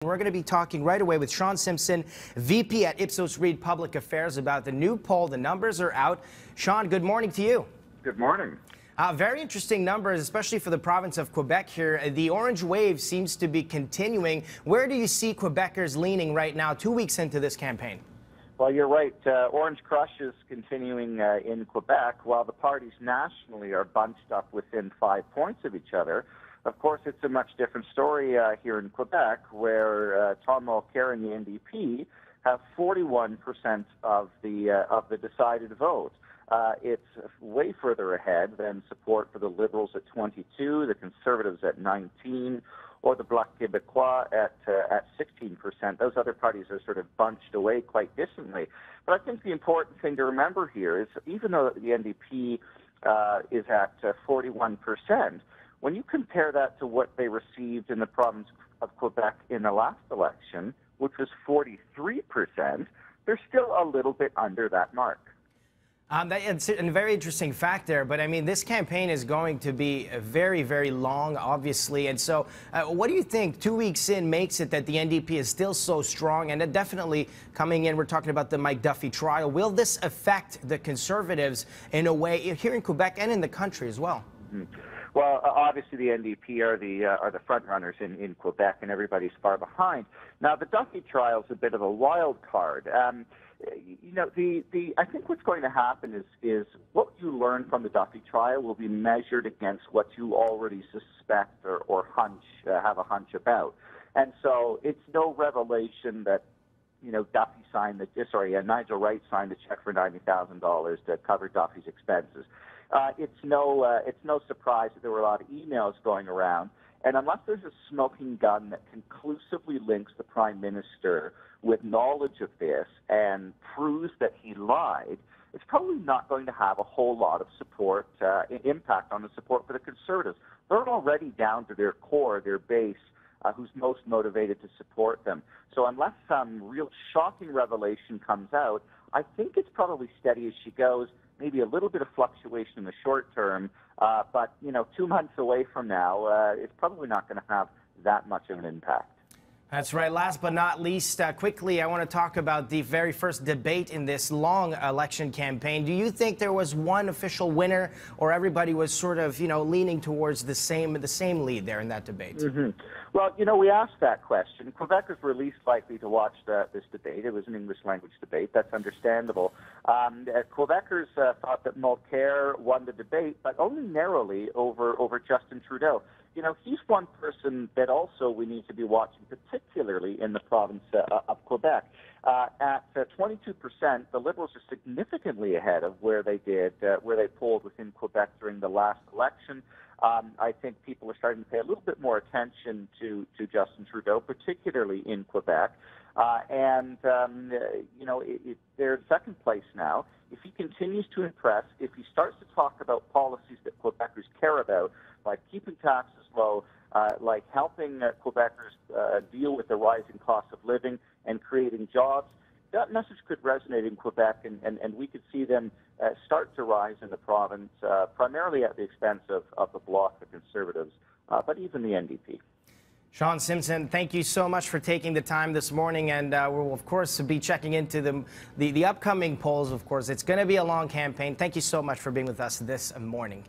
We're going to be talking right away with Sean Simpson, VP at Ipsos Reid Public Affairs, about the new poll. The numbers are out. Sean, good morning to you. Good morning. Very interesting numbers, especially for the province of Quebec here. The orange wave seems to be continuing. Where do you see Quebecers leaning right now, 2 weeks into this campaign? Well, you're right. Orange crush is continuing in Quebec, while the parties nationally are bunched up within 5 points of each other. Of course, it's a much different story here in Quebec, where Tom Mulcair and the NDP have 41% of the decided vote. It's way further ahead than support for the Liberals at 22, the Conservatives at 19, or the Bloc Québécois at 16%. Those other parties are sort of bunched away quite distantly. But I think the important thing to remember here is, even though the NDP is at 41%, when you compare that to what they received in the province of Quebec in the last election, which was 43%, they're still a little bit under that mark. It's a very interesting fact there, but I mean, this campaign is going to be very, very long, obviously. And so what do you think 2 weeks in makes it that the NDP is still so strong? And definitely coming in, we're talking about the Mike Duffy trial. Will this affect the Conservatives in a way here in Quebec and in the country as well? Mm-hmm. Well, obviously the NDP are the front runners in Quebec, and everybody's far behind. Now, the Duffy trial is a bit of a wild card. You know, I think what's going to happen is what you learn from the Duffy trial will be measured against what you already suspect or have a hunch about. And so it's no revelation that, you know, Nigel Wright signed a check for $90,000 to cover Duffy's expenses. It's no surprise that there were a lot of emails going around, and unless there's a smoking gun that conclusively links the Prime Minister with knowledge of this and proves that he lied, it's probably not going to have a whole lot of support, impact on the support for the Conservatives. They're already down to their core, their base, who's most motivated to support them. So unless some real shocking revelation comes out, I think it's probably steady as she goes. Maybe a little bit of fluctuation in the short term, but, you know, 2 months away from now, it's probably not going to have that much of an impact. That's right. Last but not least, quickly, I want to talk about the very first debate in this long election campaign. Do you think there was one official winner, or everybody was sort of, you know, leaning towards the same lead there in that debate? Mm-hmm. Well, you know, we asked that question. Quebecers were least likely to watch this debate. It was an English language debate. That's understandable. Quebecers thought that Mulcair won the debate, but only narrowly over Justin Trudeau. You know, he's one person that also we need to be watching, particularly in the province of Quebec. At 22%, the Liberals are significantly ahead of where they polled within Quebec during the last election. I think people are starting to pay a little bit more attention to Justin Trudeau, particularly in Quebec. You know, they're in second place now. If he continues to impress, if he starts to talk about policies that Quebecers care about, like keeping taxes low, like helping Quebecers deal with the rising cost of living and creating jobs, that message could resonate in Quebec, and we could see them start to rise in the province, primarily at the expense of the Bloc, the Conservatives, but even the NDP. Sean Simpson, thank you so much for taking the time this morning, and we'll, of course, be checking into the upcoming polls. Of course, it's going to be a long campaign. Thank you so much for being with us this morning.